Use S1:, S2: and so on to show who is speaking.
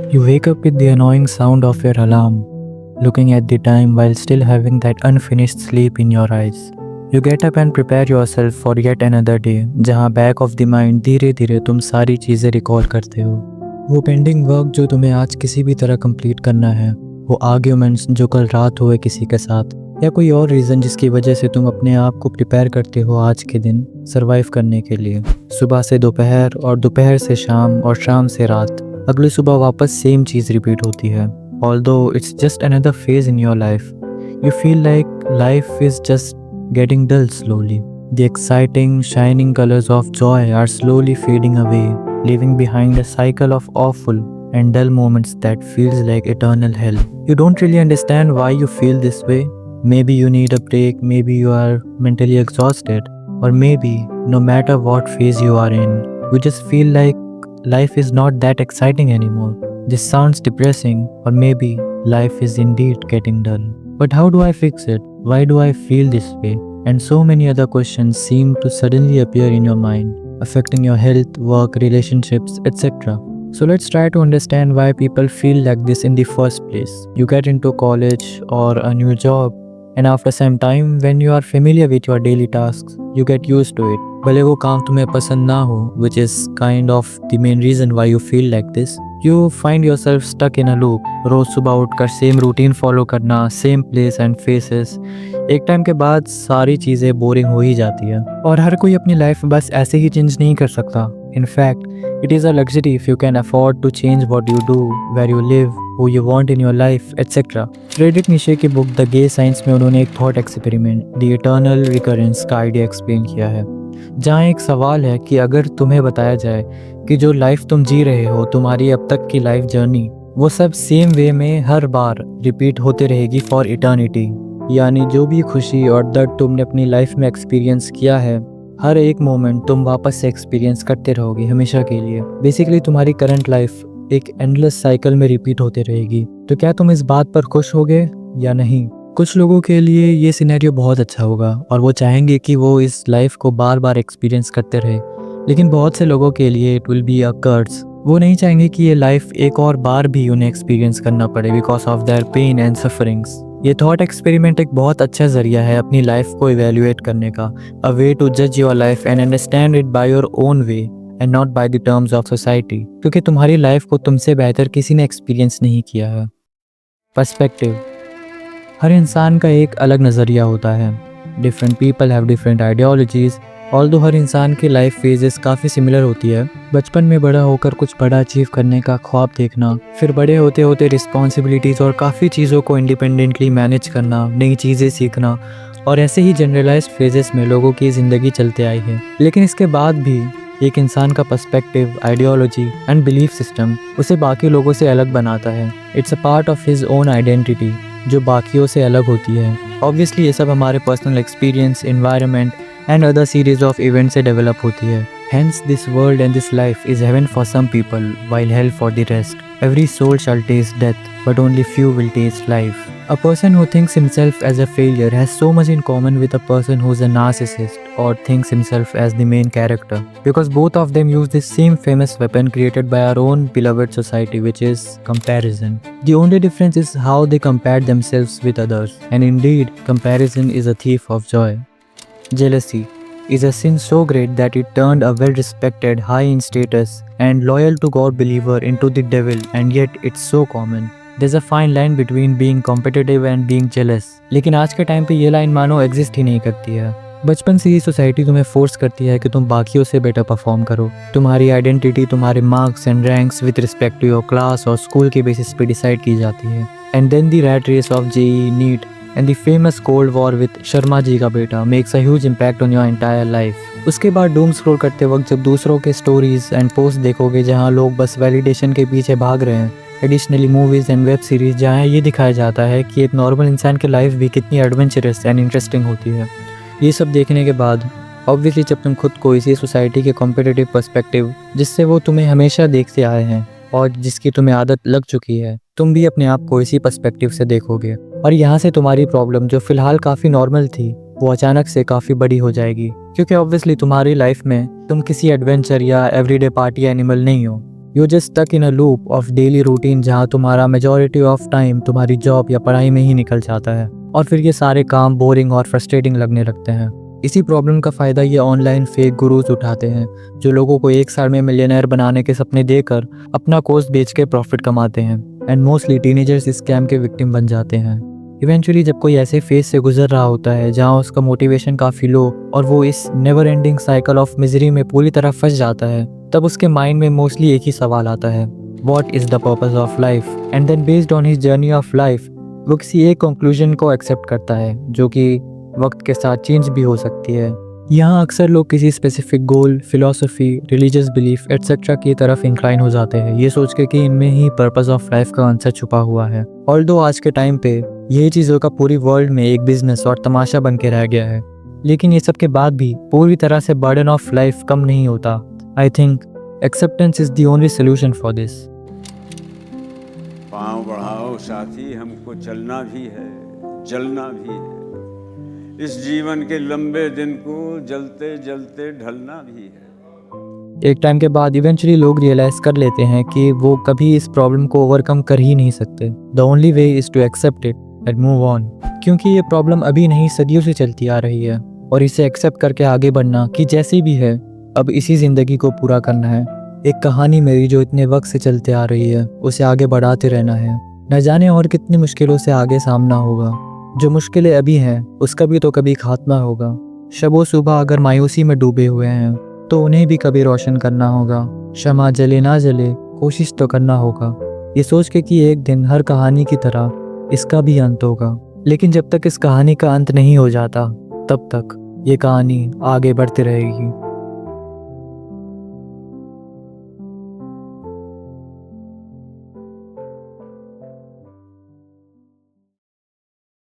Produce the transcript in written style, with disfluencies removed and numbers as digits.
S1: You wake up with the annoying sound of your alarm, looking at the time while still having that unfinished sleep in your eyes. You get up and prepare yourself for yet another day, जहाँ back of the mind धीरे धीरे तुम सारी चीज़ें recall करते हो। वो pending work जो तुम्हें आज किसी भी तरह कंप्लीट करना है, वो आर्ग्यूमेंट्स जो कल रात हुए किसी के साथ, या कोई और रीज़न जिसकी वजह से तुम अपने आप को प्रिपेयर करते हो आज के दिन सर्वाइव करने के लिए। सुबह से दोपहर और दोपहर से शाम और शाम से रात, अगली सुबह वापस सेम चीज़ रिपीट होती है। Although it's just another phase in your life, you feel like life is just getting dull slowly. The exciting, shining colors of joy are slowly fading away, leaving behind a cycle of awful and dull moments that feels like eternal hell. You don't really understand why you feel this way. Maybe you need a break, maybe you are mentally exhausted, or maybe no matter what phase you are in, you just feel like life is not that exciting anymore. This sounds depressing, or maybe life is indeed getting dull. But how do I fix it? Why do I feel this way? And so many other questions seem to suddenly appear in your mind, affecting your health, work, relationships, etc. So let's try to understand why people feel like this in the first place. You get into college or a new job, and after some time when you are familiar with your daily tasks, you get used to it. भले वो काम तुम्हें पसंद ना हो, which is kind of the main reason why you feel like this. You find yourself stuck in a loop. रोज सुबह उठकर same routine follow करना, सेम प्लेस एंड फेसेस। एक टाइम के बाद सारी चीज़ें बोरिंग हो ही जाती है, और हर कोई अपनी लाइफ बस ऐसे ही चेंज नहीं कर सकता। In fact, it is a luxury if you can afford to change what you do, where you live, who you want in your life, etc. Friedrich Nietzsche की बुक द गे साइंस में उन्होंने एक thought experiment, the eternal recurrence का idea explain किया है, जहाँ एक सवाल है कि अगर तुम्हें बताया जाए कि जो लाइफ तुम जी रहे हो, तुम्हारी अब तक की लाइफ जर्नी, वो सब सेम वे में हर बार रिपीट होते रहेगी फॉर इटर्निटी, यानी जो भी खुशी और दर्द तुमने अपनी लाइफ में एक्सपीरियंस किया है, हर एक मोमेंट तुम वापस से एक्सपीरियंस करते रहोगे हमेशा के लिए। बेसिकली तुम्हारी करंट लाइफ एक एंडलेस साइकिल में रिपीट होते रहेगी। तो क्या तुम इस बात पर खुश होगे या नहीं? कुछ लोगों के लिए ये सिनेरियो बहुत अच्छा होगा और वो चाहेंगे कि वो इस लाइफ को बार बार एक्सपीरियंस करते रहे, लेकिन बहुत से लोगों के लिए इट विल बी अ कर्स। वो नहीं चाहेंगे कि ये लाइफ एक और बार भी उन्हें एक्सपीरियंस करना पड़े because of their pain and sufferings. ये थॉट एक्सपेरिमेंट एक बहुत अच्छा जरिया है अपनी लाइफ को इवेल्युएट करने का, अ वे टू जज your life and understand it by your own way and not by the terms of society, क्योंकि तुम्हारी लाइफ को तुमसे बेहतर किसी ने एक्सपीरियंस नहीं किया है। पर्सपेक्टिव। हर इंसान का एक अलग नज़रिया होता है। Different people have different ideologies. Although हर इंसान की लाइफ फेजेस काफ़ी सिमिलर होती है। बचपन में बड़ा होकर कुछ बड़ा अचीव करने का ख्वाब देखना, फिर बड़े होते होते रिस्पॉन्सिबिलिटीज़ और काफ़ी चीज़ों को इंडिपेंडेंटली मैनेज करना, नई चीज़ें सीखना, और ऐसे ही जनरलाइज्ड फेजेस में लोगों की ज़िंदगी चलते आई है। लेकिन इसके बाद भी एक इंसान का perspective, ideology and belief system उसे बाकी लोगों से अलग बनाता है। It's a part of his own identity जो बाकियों से अलग होती है। ऑब्वियसली ये सब हमारे personal experience, environment and other series of event से डेवलप होती है। Hence this world and this life is heaven for some people while hell for the rest. Every soul shall taste death, but only few will taste life. A person who thinks himself as a failure has so much in common with a person who's a narcissist or thinks himself as the main character, because both of them use this same famous weapon created by our own beloved society, which is comparison. The only difference is how they compare themselves with others, and indeed comparison is a thief of joy. Jealousy is a sin so great that it turned a well-respected, high in status and loyal to God believer into the devil, and yet it's so common. There's a fine line between being competitive and being jealous. लेकिन आज के time पे ये line मानो exist ही नहीं करती है। बचपन से ही सोसाइटी तुम्हें फोर्स करती है कि तुम बाकियों से बेटर परफॉर्म करो। तुम्हारी आइडेंटिटी तुम्हारे marks and ranks with respect to your class और स्कूल के बेसिस पे डिसाइड की जाती है। And then the rat race of JEE, NEET and the famous Cold War with Sharma ji का बेटा makes a huge impact on your entire life. उसके बाद डूम स्क्रॉल करते वक्त जब दूसरों के स्टोरीज एंड पोस्ट देखोगे जहाँ लोग बस वैलिडेशन के पीछे भाग रहे हैं, additionally movies and web series जहाँ ये दिखाया जाता है कि एक नॉर्मल इंसान की लाइफ भी कितनी एडवेंचरस एंड इंटरेस्टिंग होती है। ये सब देखने के बाद ऑब्वियसली जब तुम खुद को इसी सोसाइटी के कॉम्पिटिटिव पर्सपेक्टिव, जिससे वो तुम्हें हमेशा देखते आए हैं और जिसकी तुम्हें आदत लग चुकी है, तुम भी अपने आप को इसी पर्सपेक्टिव से देखोगे, और यहाँ से तुम्हारी प्रॉब्लम जो फिलहाल काफ़ी नॉर्मल थी वो अचानक से काफ़ी बड़ी हो जाएगी, क्योंकि ऑब्वियसली तुम्हारी लाइफ में तुम किसी एडवेंचर या एवरीडे पार्टी एनिमल नहीं हो। You just stuck in a loop of daily routine जहाँ तुम्हारा मेजॉरिटी ऑफ टाइम तुम्हारी जॉब या पढ़ाई में ही निकल जाता है और फिर ये सारे काम बोरिंग और फ्रस्ट्रेटिंग लगने लगते हैं। इसी प्रॉब्लम का फ़ायदा ये ऑनलाइन फेक गुरुज उठाते हैं जो लोगों को एक साल में मिलियनेयर बनाने के सपने देकर अपना कोर्स बेच के प्रॉफिट कमाते हैं एंड मोस्टली टीनेजर्स इस स्कैम के विक्टिम बन जाते हैं। इवेंचुअली जब कोई ऐसे फेज से गुजर रहा होता है जहाँ उसका मोटिवेशन काफ़ी लो और वो इस never ending cycle of misery में पूरी तरह फंस जाता है, तब उसके माइंड में मोस्टली एक ही सवाल आता है, what is the purpose of life. And then based on his journey of life वो किसी एक कंक्लूजन को एक्सेप्ट करता है जो कि वक्त के साथ चेंज भी हो सकती है। यहाँ अक्सर लोग किसी specific goal, philosophy, religious belief etcetera की तरफ इंक्लाइन हो जाते हैं, ये सोच के कि इनमें ही पर्पस ऑफ लाइफ का आंसर छुपा हुआ है। ऑल्दो आज के टाइम पे ये चीज़ों का पूरी वर्ल्ड में एक बिजनेस और तमाशा बन के रह गया है, लेकिन ये सब के बाद भी पूरी तरह से बर्डन ऑफ लाइफ कम नहीं होता। I think acceptance is the only solution for this.
S2: पाँव बढ़ाओ साथी, हमको चलना भी है, जलना भी है, इस जीवन के लंबे दिन को जलते जलते ढलना भी है।
S1: एक टाइम के बाद इवेंचुअली लोग रियलाइज कर लेते हैं कि वो कभी इस प्रॉब्लम को ओवरकम कर ही नहीं सकते। The only way is to accept it and move on, क्योंकि ये प्रॉब्लम अभी नहीं सदियों से चलती आ रही है और इसे एक्सेप्ट करके आगे बढ़ना कि जैसी भी है अब इसी ज़िंदगी को पूरा करना है। एक कहानी मेरी जो इतने वक्त से चलते आ रही है उसे आगे बढ़ाते रहना है। न जाने और कितनी मुश्किलों से आगे सामना होगा, जो मुश्किलें अभी हैं उसका भी तो कभी खात्मा होगा। शबो सुबह अगर मायूसी में डूबे हुए हैं तो उन्हें भी कभी रोशन करना होगा। शमा जले ना जले कोशिश तो करना होगा, ये सोच के कि एक दिन हर कहानी की तरह इसका भी अंत होगा। लेकिन जब तक इस कहानी का अंत नहीं हो जाता तब तक ये कहानी आगे बढ़ती रहेगी।